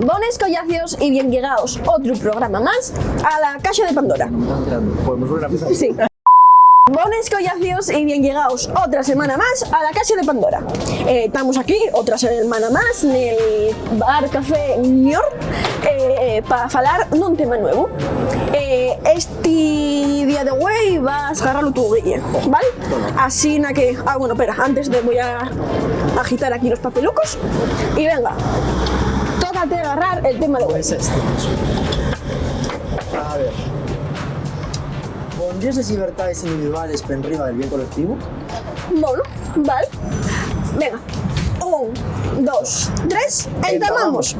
Bones collacios y bien llegados, otro programa más a la Caixa de Pandora. ¿Podemos volver a empezar? Sí. Bones collacios y bien llegados, otra semana más a la Caixa de Pandora. Estamos aquí otra semana más en el Bar Café Nior para falar dun tema nuevo. Este día de hoy vas a agarrarlo tú, Guille, ¿vale? Así na que... bueno, espera, antes de voy a agitar aquí los papelucos y venga, tócate agarrar el tema de hoy. Pues este. A ver. ¿Pondrías las libertades individuales por encima del bien colectivo? Bueno, vale. Venga. 1, 2, 3, entamamos.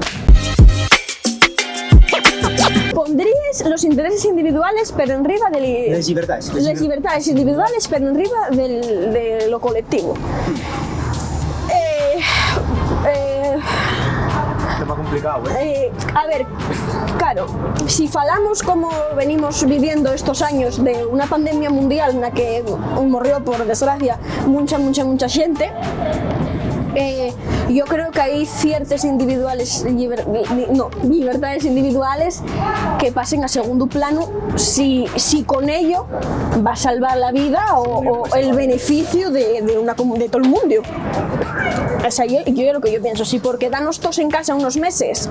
¿Pondrías los intereses individuales pero enriba de Las libertades. las libertades individuales pero enriba de lo colectivo? Tema complicado, ¿eh? A ver, claro, si falamos como venimos viviendo estos años de una pandemia mundial en la que morrió, por desgracia, mucha xente, yo creo que hay ciertas libertades individuales que pasen a segundo plano si con ello va a salvar la vida o el beneficio de todo el mundo. O sea, yo es lo que yo pienso, si por quedarnos todos en casa unos meses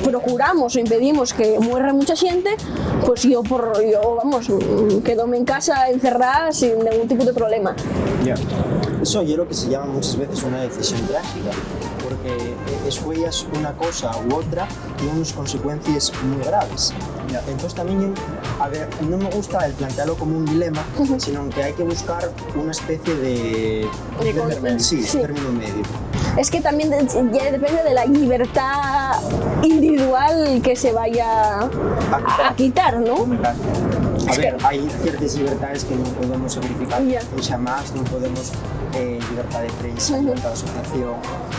procuramos o impedimos que muera mucha gente, pues yo quedóme en casa encerrada sin ningún tipo de problema. Ya. Eso yo lo que se llama muchas veces una decisión drástica, porque escuellas una cosa u otra tiene unas consecuencias muy graves. Entonces también, a ver, no me gusta el plantearlo como un dilema, sino que hay que buscar una especie de término medio. Es que también ya depende de la libertad individual que se vaya a quitar, ¿no? A ver, hay ciertas libertades que no podemos sacrificar mucho más, no podemos libertad de prensa, libertad de asociación,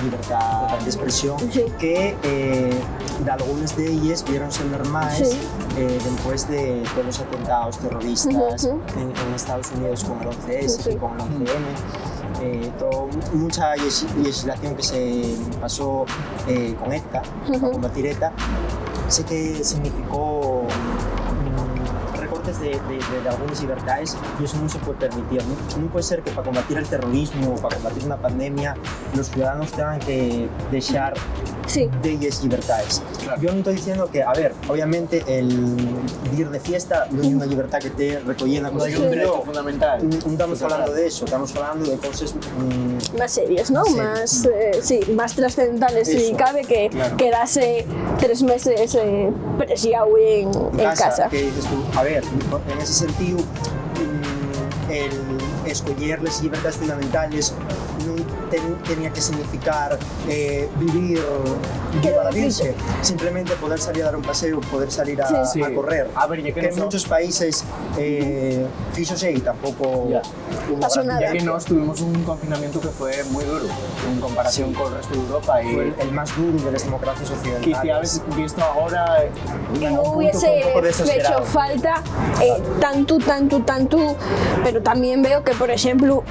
libertad de expresión, que de algunas de ellas vieronse normales después de todos los atentados terroristas en Estados Unidos con el 11S y con el 11M. Mucha legislación que se pasó con ETA, para combatir ETA, sé que significó recortes de algunas libertades y eso no se puede permitir. No puede ser que para combatir el terrorismo o para combatir una pandemia los ciudadanos tengan que dejar de ellas libertades. Claro. Yo no estoy diciendo que, a ver, obviamente el ir de fiesta no es una libertad que te recoge en la Constitución. No hay un derecho fundamental. No estamos hablando de eso, estamos hablando de cosas más serias, ¿no? Más trascendentales, si cabe, que quedase 3 meses presiado en casa. ¿Qué dices tú? A ver, en ese sentido, el escoger las libertades fundamentales no tenía que significar vivir para vivirse, simplemente poder salir a dar un paseo, poder salir a correr. A ver, ya que en muchos países fíjose y tampoco pasó nada. Ya que nos tuvimos un confinamiento que fue muy duro en comparación con el resto de Europa y fue el más duro de las democracias occidentales. Quizá habéis visto ahora que no hubiese hecho falta tanto, pero también veo que, por ejemplo,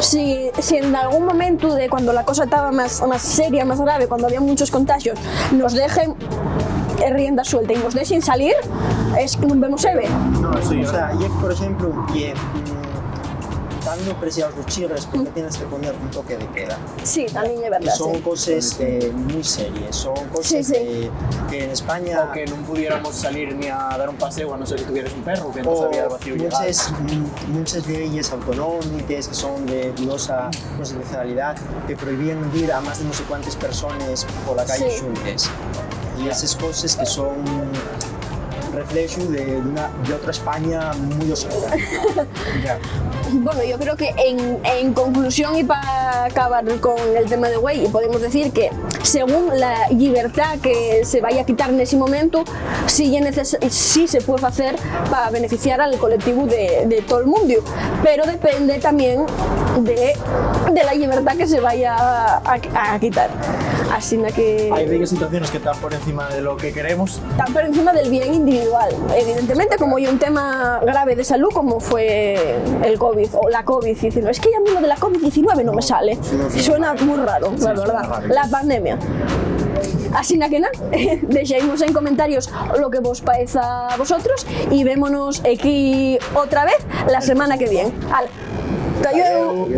si en algún momento de cuando la cosa estaba más seria, más grave, cuando había muchos contagios, nos dejen rienda suelta y nos dejen salir, es que no vemos se ve. No, eso o sea, y por ejemplo, están apreciados los chigres porque tienes que poner un toque de queda. Sí, también es verdad. Son cosas muy serias, son cosas que en España... O que no pudiéramos salir ni a dar un paseo a no ser que tuvieras un perro, que no sabía el vacío llegar. Muchas leyes autonómicas que son de dudosa constitucionalidad que prohibían ir a más de no sé cuántas personas por la calle juntas. Y esas cosas que son reflejo de otra España muy oscura. Bueno, yo creo que en conclusión y para acabar con el tema de Güell, podemos decir que según la libertad que se vaya a quitar en ese momento, sí se puede hacer para beneficiar al colectivo de todo el mundo, pero depende también de la libertad que se vaya a quitar. Así que... Hay situaciones que están por encima de lo que queremos. Están por encima del bien individual. Evidentemente, como hay un tema grave de salud como fue el COVID o la COVID-19. Es que ya a mí lo de la COVID-19 no me sale. Suena muy raro, la verdad. La pandemia. Así que nada, dejadnos en comentarios lo que vos parece a vosotros y vémonos aquí otra vez la semana que viene. ¡Hala! ¡Hasta luego!